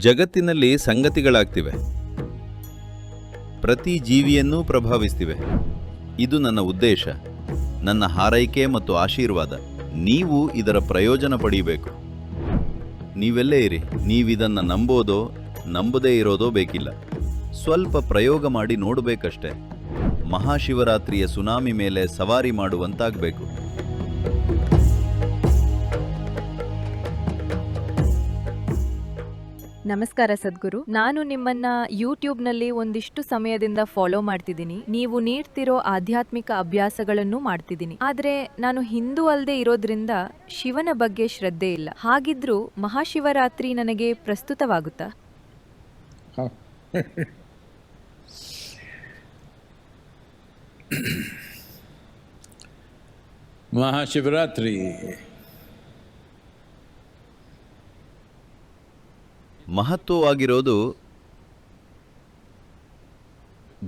ಜಗತ್ತಿನಲ್ಲಿ ಸಂಗತಿಗಳಾಗ್ತಿವೆ, ಪ್ರತಿ ಜೀವಿಯನ್ನೂ ಪ್ರಭಾವಿಸ್ತಿವೆ. ಇದು ನನ್ನ ಉದ್ದೇಶ, ನನ್ನ ಹಾರೈಕೆ ಮತ್ತು ಆಶೀರ್ವಾದ. ನೀವು ಇದರ ಪ್ರಯೋಜನ ಪಡೆಯಬೇಕು. ನೀವೆಲ್ಲೇ ಇರಿ, ನೀವಿದನ್ನು ನಂಬೋದೋ ನಂಬದೇ ಇರೋದೋ ಬೇಕಿಲ್ಲ. ಸ್ವಲ್ಪ ಪ್ರಯೋಗ ಮಾಡಿ ನೋಡಬೇಕಷ್ಟೆ. ಮಹಾಶಿವರಾತ್ರಿಯ ಸುನಾಮಿ ಮೇಲೆ ಸವಾರಿ ಮಾಡುವಂತಾಗಬೇಕು. ನಮಸ್ಕಾರ ಸದ್ಗುರು. ನಾನು ನಿಮ್ಮನ್ನ ಯೂಟ್ಯೂಬ್ನಲ್ಲಿ ಒಂದಿಷ್ಟು ಸಮಯದಿಂದ ಫಾಲೋ ಮಾಡ್ತಿದ್ದೀನಿ. ನೀವು ನೀಡ್ತಿರೋ ಆಧ್ಯಾತ್ಮಿಕ ಅಭ್ಯಾಸಗಳನ್ನು ಮಾಡ್ತಿದ್ದೀನಿ. ಆದ್ರೆ ನಾನು ಹಿಂದೂ ಅಲ್ಲದೆ ಇರೋದ್ರಿಂದ ಶಿವನ ಬಗ್ಗೆ ಶ್ರದ್ಧೆ ಇಲ್ಲ. ಹಾಗಿದ್ರೂ ಮಹಾಶಿವರಾತ್ರಿ ನನಗೆ ಪ್ರಸ್ತುತವಾಗುತ್ತಾ? ಮಹಾಶಿವರಾತ್ರಿ ಮಹತ್ವವಾಗಿರೋದು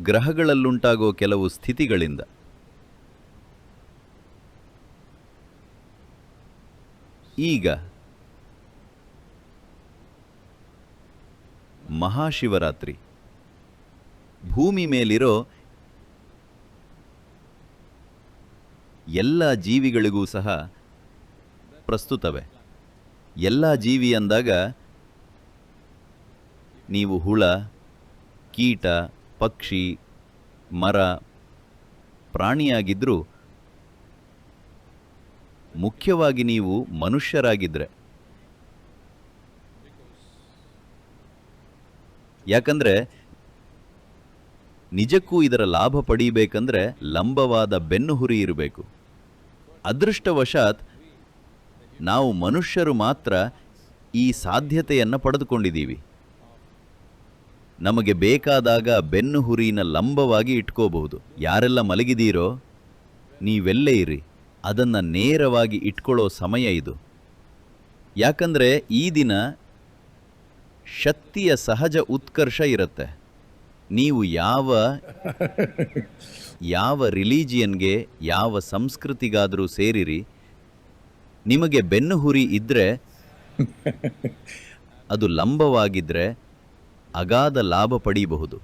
ಗ್ರಹಗಳಲ್ಲುಂಟಾಗೋ ಕೆಲವು ಸ್ಥಿತಿಗಳಿಂದ. ಈಗ ಮಹಾಶಿವರಾತ್ರಿ ಭೂಮಿ ಮೇಲಿರೋ ಎಲ್ಲ ಜೀವಿಗಳಿಗೂ ಸಹ ಪ್ರಸ್ತುತವೇ. ಎಲ್ಲ ಜೀವಿ ಅಂದಾಗ ನೀವು ಹುಳ, ಕೀಟ, ಪಕ್ಷಿ, ಮರ, ಪ್ರಾಣಿಯಾಗಿದ್ದರೂ ಮುಖ್ಯವಾಗಿ ನೀವು ಮನುಷ್ಯರಾಗಿದ್ದರೆ. ಯಾಕಂದರೆ ನಿಜಕ್ಕೂ ಇದರ ಲಾಭ ಪಡೀಬೇಕಂದ್ರೆ ಲಂಬವಾದ ಬೆನ್ನುಹುರಿ ಇರಬೇಕು. ಅದೃಷ್ಟವಶಾತ್ ನಾವು ಮನುಷ್ಯರು ಮಾತ್ರ ಈ ಸಾಧ್ಯತೆಯನ್ನು ಪಡೆದುಕೊಂಡಿದ್ದೀವಿ. ನಮಗೆ ಬೇಕಾದಾಗ ಬೆನ್ನುಹುರಿನ ಲಂಬವಾಗಿ ಇಟ್ಕೋಬಹುದು. ಯಾರೆಲ್ಲ ಮಲಗಿದೀರೋ ನೀವೆಲ್ಲೇ ಇರಿ, ಅದನ್ನು ನೇರವಾಗಿ ಇಟ್ಕೊಳ್ಳೋ ಸಮಯ ಇದು. ಯಾಕಂದರೆ ಈ ದಿನ ಶಕ್ತಿಯ ಸಹಜ ಉತ್ಕರ್ಷ ಇರುತ್ತೆ. ನೀವು ಯಾವ ರಿಲಿಜಿಯನ್ಗೆ, ಯಾವ ಸಂಸ್ಕೃತಿಗಾದರೂ ಸೇರಿರಿ, ನಿಮಗೆ ಬೆನ್ನುಹುರಿ ಇದ್ದರೆ, ಅದು ಲಂಬವಾಗಿದ್ದರೆ ಅಗಾಧ ಲಾಭ ಪಡೀಬಹುದು.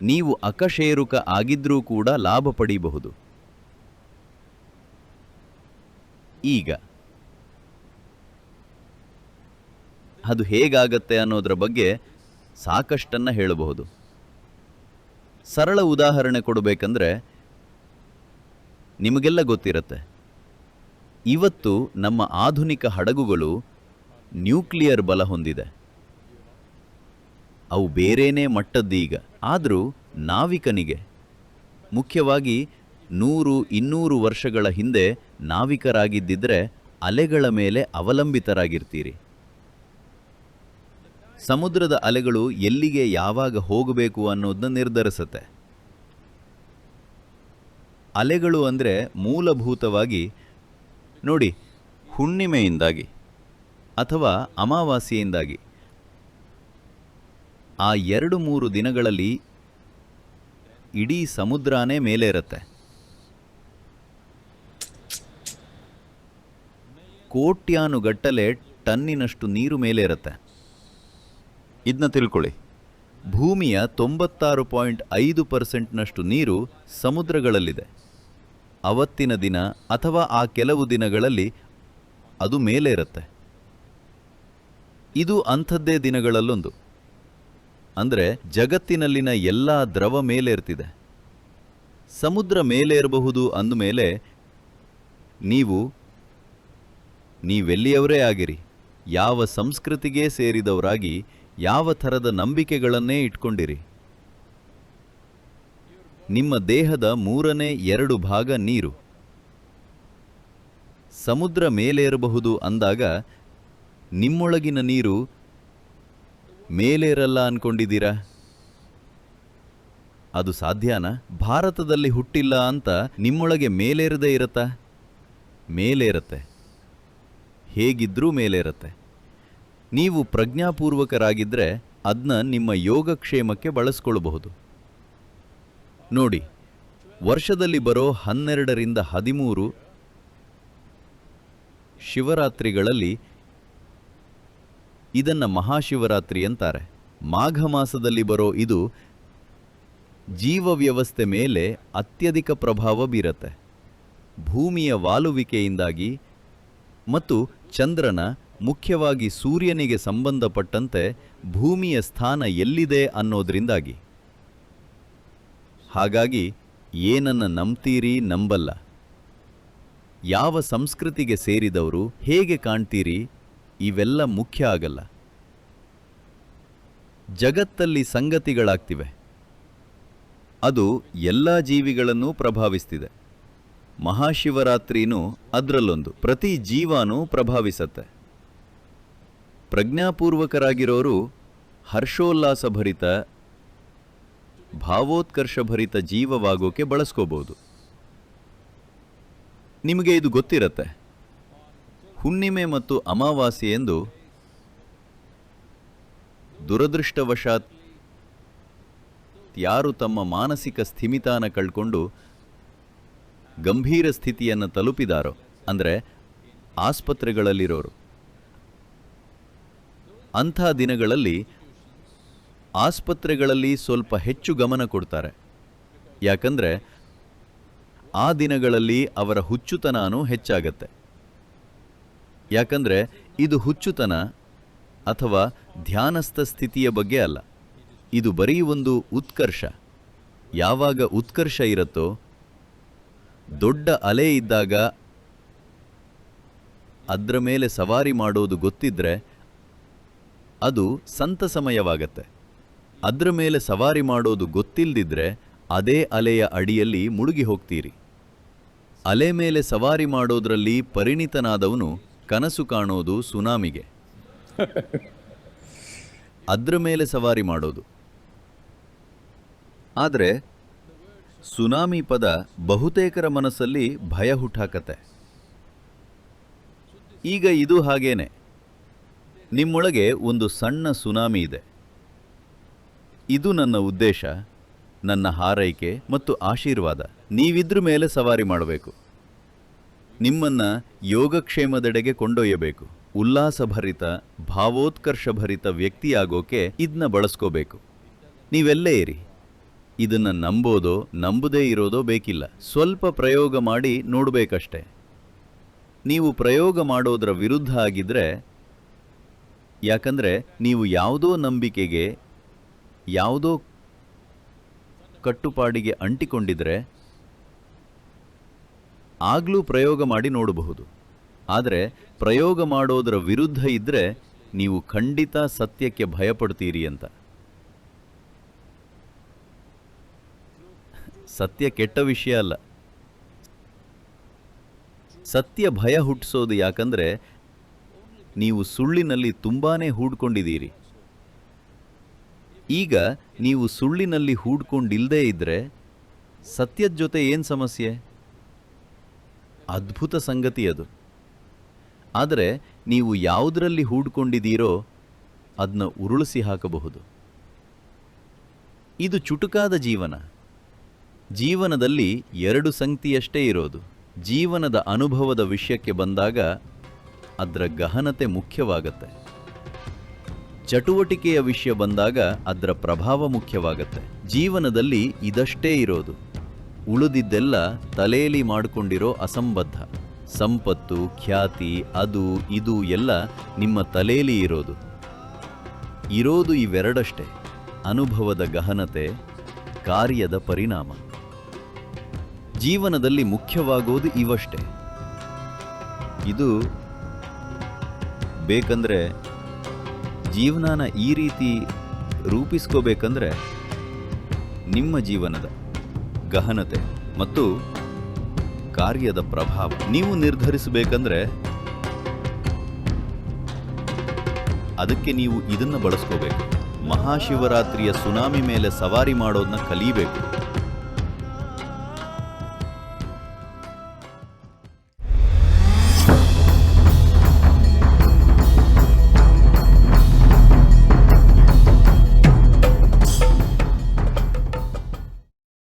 ನೀವು ಅಕಶೇರುಕ ಆಗಿದ್ರೂ ಕೂಡ ಲಾಭ ಪಡೀಬಹುದು. ಈಗ ಅದು ಹೇಗಾಗತ್ತೆ ಅನ್ನೋದರ ಬಗ್ಗೆ ಸಾಕಷ್ಟನ್ನು ಹೇಳಬಹುದು. ಸರಳ ಉದಾಹರಣೆ ಕೊಡಬೇಕಂದ್ರೆ, ನಿಮಗೆಲ್ಲ ಗೊತ್ತಿರುತ್ತೆ, ಇವತ್ತು ನಮ್ಮ ಆಧುನಿಕ ಹಡಗುಗಳು ನ್ಯೂಕ್ಲಿಯರ್ ಬಲ ಹೊಂದಿದೆ. ಅವು ಬೇರೇನೇ ಮಟ್ಟದ್ದೀಗ. ಆದರೂ ನಾವಿಕನಿಗೆ, ಮುಖ್ಯವಾಗಿ 100-200 ವರ್ಷಗಳ ಹಿಂದೆ ನಾವಿಕರಾಗಿದ್ದಿದ್ರೆ ಅಲೆಗಳ ಮೇಲೆ ಅವಲಂಬಿತರಾಗಿರ್ತೀರಿ. ಸಮುದ್ರದ ಅಲೆಗಳು ಎಲ್ಲಿಗೆ ಯಾವಾಗ ಹೋಗಬೇಕು ಅನ್ನೋದನ್ನ ನಿರ್ಧರಿಸುತ್ತೆ. ಅಲೆಗಳು ಅಂದರೆ ಮೂಲಭೂತವಾಗಿ ನೋಡಿ, ಹುಣ್ಣಿಮೆಯಿಂದಾಗಿ ಅಥವಾ ಅಮಾವಾಸ್ಯೆಯಿಂದಾಗಿ ಆ 2-3 ದಿನಗಳಲ್ಲಿ ಇಡೀ ಸಮುದ್ರನೇ ಮೇಲೆ ಇರುತ್ತೆ. ಕೋಟ್ಯಾನುಗಟ್ಟಲೆ ಟನ್ನಿನಷ್ಟು ನೀರು ಮೇಲೆ ಇರುತ್ತೆ. ಇದನ್ನ ತಿಳ್ಕೊಳ್ಳಿ, ಭೂಮಿಯ 96.5% ನೀರು ಸಮುದ್ರಗಳಲ್ಲಿದೆ. ಅವತ್ತಿನ ದಿನ ಅಥವಾ ಆ ಕೆಲವು ದಿನಗಳಲ್ಲಿ ಅದು ಮೇಲೆ ಇರುತ್ತೆ. ಇದು ಅಂಥದ್ದೇ ದಿನಗಳಲ್ಲೊಂದು. ಅಂದರೆ ಜಗತ್ತಿನಲ್ಲಿನ ಎಲ್ಲ ದ್ರವ ಮೇಲೆ ಇರ್ತಿದೆ. ಸಮುದ್ರ ಮೇಲೆ ಇರಬಹುದು ಅಂದಮೇಲೆ ನೀವೆಲ್ಲಿಯವರೇ ಆಗಿರಿ, ಯಾವ ಸಂಸ್ಕೃತಿಗೆ ಸೇರಿದವರಾಗಿ, ಯಾವ ಥರದ ನಂಬಿಕೆಗಳನ್ನೇ ಇಟ್ಕೊಂಡಿರಿ, ನಿಮ್ಮ ದೇಹದ 2/3 ಭಾಗ ನೀರು. ಸಮುದ್ರ ಮೇಲೆ ಇರಬಹುದು ಅಂದಾಗ ನಿಮ್ಮೊಳಗಿನ ನೀರು ಮೇಲೇರಲ್ಲ ಅನ್ಕೊಂಡಿದ್ದೀರಾ? ಅದು ಸಾಧ್ಯನಾ? ಭಾರತದಲ್ಲಿ ಹುಟ್ಟಿಲ್ಲ ಅಂತ ನಿಮ್ಮೊಳಗೆ ಮೇಲೇರದೇ ಇರತ್ತಾ? ಮೇಲೇರತ್ತೆ, ಹೇಗಿದ್ರೂ ಮೇಲೇರತ್ತೆ. ನೀವು ಪ್ರಜ್ಞಾಪೂರ್ವಕರಾಗಿದ್ದರೆ ಅದನ್ನ ನಿಮ್ಮ ಯೋಗಕ್ಷೇಮಕ್ಕೆ ಬಳಸ್ಕೊಳ್ಬಹುದು. ನೋಡಿ, ವರ್ಷದಲ್ಲಿ ಬರೋ 12-13 ಶಿವರಾತ್ರಿಗಳಲ್ಲಿ ಇದನ್ನ ಮಹಾಶಿವರಾತ್ರಿ ಅಂತಾರೆ. ಮಾಘ ಮಾಸದಲ್ಲಿ ಬರೋ ಇದು ಜೀವ ವ್ಯವಸ್ಥೆ ಮೇಲೆ ಅತ್ಯಧಿಕ ಪ್ರಭಾವ ಬೀರತ್ತೆ. ಭೂಮಿಯ ವಾಲುವಿಕೆಯಿಂದಾಗಿ ಮತ್ತು ಚಂದ್ರನ, ಮುಖ್ಯವಾಗಿ ಸೂರ್ಯನಿಗೆ ಸಂಬಂಧಪಟ್ಟಂತೆ ಭೂಮಿಯ ಸ್ಥಾನ ಎಲ್ಲಿದೆ ಅನ್ನೋದ್ರಿಂದಾಗಿ. ಹಾಗಾಗಿ ಏನನ್ನ ನಂಬ್ತೀರಿ, ನಂಬಲ್ಲ, ಯಾವ ಸಂಸ್ಕೃತಿಗೆ ಸೇರಿದವರು, ಹೇಗೆ ಕಾಣ್ತೀರಿ, ಇವೆಲ್ಲ ಮುಖ್ಯ ಆಗಲ್ಲ. ಜಗತ್ತಲ್ಲಿ ಸಂಗತಿಗಳಾಗ್ತಿವೆ, ಅದು ಎಲ್ಲ ಜೀವಿಗಳನ್ನೂ ಪ್ರಭಾವಿಸ್ತಿದೆ. ಮಹಾಶಿವರಾತ್ರಿನೂ ಅದರಲ್ಲೊಂದು. ಪ್ರತಿ ಜೀವಾನೂ ಪ್ರಭಾವಿಸತ್ತೆ. ಪ್ರಜ್ಞಾಪೂರ್ವಕರಾಗಿರೋರು ಹರ್ಷೋಲ್ಲಾಸಭರಿತ, ಭಾವೋತ್ಕರ್ಷಭರಿತ ಜೀವವಾಗೋಕೆ ಬಳಸ್ಕೋಬಹುದು. ನಿಮಗೆ ಇದು ಗೊತ್ತಿರತ್ತೆ, ಹುಣ್ಣಿಮೆ ಮತ್ತು ಅಮಾವಾಸ್ಯೆ ಎಂದು ದುರದೃಷ್ಟವಶಾತ್ ಯಾರು ತಮ್ಮ ಮಾನಸಿಕ ಸ್ಥಿಮಿತಾನ ಕಳ್ಕೊಂಡು ಗಂಭೀರ ಸ್ಥಿತಿಯನ್ನು ತಲುಪಿದಾರೋ, ಅಂದರೆ ಆಸ್ಪತ್ರೆಗಳಲ್ಲಿರೋರು, ಅಂಥ ದಿನಗಳಲ್ಲಿ ಆಸ್ಪತ್ರೆಗಳಲ್ಲಿ ಸ್ವಲ್ಪ ಹೆಚ್ಚು ಗಮನ ಕೊಡ್ತಾರೆ. ಯಾಕಂದರೆ ಆ ದಿನಗಳಲ್ಲಿ ಅವರ ಹುಚ್ಚುತನನೂ ಹೆಚ್ಚಾಗತ್ತೆ. ಯಾಕಂದರೆ ಇದು ಹುಚ್ಚುತನ ಅಥವಾ ಧ್ಯಾನಸ್ಥ ಸ್ಥಿತಿಯ ಬಗ್ಗೆ ಅಲ್ಲ, ಇದು ಬರೀ ಒಂದು ಉತ್ಕರ್ಷ. ಯಾವಾಗ ಉತ್ಕರ್ಷ ಇರುತ್ತೋ, ದೊಡ್ಡ ಅಲೆ ಇದ್ದಾಗ ಅದರ ಮೇಲೆ ಸವಾರಿ ಮಾಡೋದು ಗೊತ್ತಿದ್ರೆ ಅದು ಸಂತಸಮಯವಾಗತ್ತೆ. ಅದರ ಮೇಲೆ ಸವಾರಿ ಮಾಡೋದು ಗೊತ್ತಿಲ್ಲದಿದ್ರೆ ಅದೇ ಅಲೆಯ ಅಡಿಯಲ್ಲಿ ಮುಳುಗಿ ಹೋಗ್ತೀರಿ. ಅಲೆ ಮೇಲೆ ಸವಾರಿ ಮಾಡೋದ್ರಲ್ಲಿ ಪರಿಣಿತನಾದವನು ಕನಸು ಕಾಣೋದು ಸುನಾಮಿಗೆ, ಅದರ ಮೇಲೆ ಸವಾರಿ ಮಾಡೋದು. ಆದರೆ ಸುನಾಮಿ ಪದ ಬಹುತೇಕರ ಮನಸ್ಸಲ್ಲಿ ಭಯ ಹುಟ್ಟಾಕತ್ತೆ. ಈಗ ಇದು ಹಾಗೇನೆ, ನಿಮ್ಮೊಳಗೆ ಒಂದು ಸಣ್ಣ ಸುನಾಮಿ ಇದೆ. ಇದು ನನ್ನ ಉದ್ದೇಶ, ನನ್ನ ಹಾರೈಕೆ ಮತ್ತು ಆಶೀರ್ವಾದ. ನೀವಿದ್ರ ಮೇಲೆ ಸವಾರಿ ಮಾಡಬೇಕು, ನಿಮ್ಮನ್ನ ಯೋಗಕ್ಷೇಮದೆಡೆಗೆ ಕೊಂಡೊಯ್ಯಬೇಕು. ಉಲ್ಲಾಸಭರಿತ, ಭಾವೋತ್ಕರ್ಷಭರಿತ ವ್ಯಕ್ತಿಯಾಗೋಕೆ ಇದನ್ನ ಬಳಸ್ಕೋಬೇಕು. ನೀವೆಲ್ಲೇ ಇರಿ, ಇದನ್ನು ನಂಬೋದೋ ನಂಬದೇ ಇರೋದೋ ಬೇಕಿಲ್ಲ. ಸ್ವಲ್ಪ ಪ್ರಯೋಗ ಮಾಡಿ ನೋಡಬೇಕಷ್ಟೆ. ನೀವು ಪ್ರಯೋಗ ಮಾಡೋದರ ವಿರುದ್ಧ ಆಗಿದ್ರೆ, ಯಾಕಂದರೆ ನೀವು ಯಾವುದೋ ನಂಬಿಕೆಗೆ, ಯಾವುದೋ ಕಟ್ಟುಪಾಡಿಗೆ ಅಂಟಿಕೊಂಡಿದ್ರೆ ಆಗಲೂ ಪ್ರಯೋಗ ಮಾಡಿ ನೋಡಬಹುದು. ಆದರೆ ಪ್ರಯೋಗ ಮಾಡೋದರ ವಿರುದ್ಧ ಇದ್ದರೆ ನೀವು ಖಂಡಿತ ಸತ್ಯಕ್ಕೆ ಭಯಪಡ್ತೀರಿ ಅಂತ. ಸತ್ಯ ಕೆಟ್ಟ ವಿಷಯ ಅಲ್ಲ. ಸತ್ಯ ಭಯ ಹುಟ್ಟಿಸೋದು ಯಾಕಂದರೆ ನೀವು ಸುಳ್ಳಿನಲ್ಲಿ ತುಂಬಾನೇ ಹೂಡ್ಕೊಂಡಿದ್ದೀರಿ. ಈಗ ನೀವು ಸುಳ್ಳಿನಲ್ಲಿ ಹೂಡ್ಕೊಂಡಿಲ್ಲದೇ ಇದ್ದರೆ ಸತ್ಯದ ಜೊತೆ ಏನು ಸಮಸ್ಯೆ? ಅದ್ಭುತ ಸಂಗತಿ ಅದು. ಆದರೆ ನೀವು ಯಾವುದರಲ್ಲಿ ಹೂಡ್ಕೊಂಡಿದ್ದೀರೋ ಅದನ್ನ ಉರುಳಿಸಿ ಹಾಕಬಹುದು. ಇದು ಚುಟುಕಾದ ಜೀವನ. ಜೀವನದಲ್ಲಿ 2 ಸಂಗತಿಯಷ್ಟೇ ಇರೋದು. ಜೀವನದ ಅನುಭವದ ವಿಷಯಕ್ಕೆ ಬಂದಾಗ ಅದರ ಗಹನತೆ ಮುಖ್ಯವಾಗತ್ತೆ. ಚಟುವಟಿಕೆಯ ವಿಷಯ ಬಂದಾಗ ಅದರ ಪ್ರಭಾವ ಮುಖ್ಯವಾಗತ್ತೆ. ಜೀವನದಲ್ಲಿ ಇದಷ್ಟೇ ಇರೋದು. ಉಳಿದಿದ್ದೆಲ್ಲ ತಲೆಯಲ್ಲಿ ಮಾಡಿಕೊಂಡಿರೋ ಅಸಂಬದ್ಧ. ಸಂಪತ್ತು, ಖ್ಯಾತಿ, ಅದು ಇದು ಎಲ್ಲ ನಿಮ್ಮ ತಲೆಯಲ್ಲಿ ಇರೋದು ಇವೆರಡಷ್ಟೇ: ಅನುಭವದ ಗಹನತೆ, ಕಾರ್ಯದ ಪರಿಣಾಮ. ಜೀವನದಲ್ಲಿ ಮುಖ್ಯವಾಗೋದು ಇವಷ್ಟೇ. ಇದು ಬೇಕಂದ್ರೆ, ಜೀವನನ ಈ ರೀತಿ ರೂಪಿಸ್ಕೋಬೇಕಂದ್ರೆ ನಿಮ್ಮ ಜೀವನದ ಗಹನತೆ ಮತ್ತು ಕಾರ್ಯದ ಪ್ರಭಾವ ನೀವು ನಿರ್ಧರಿಸಬೇಕಂದ್ರೆ ಅದಕ್ಕೆ ನೀವು ಇದನ್ನು ಬಳಸ್ಕೋಬೇಕು. ಮಹಾಶಿವರಾತ್ರಿಯ ಸುನಾಮಿ ಮೇಲೆ ಸವಾರಿ ಮಾಡೋದನ್ನ ಕಲಿಬೇಕು.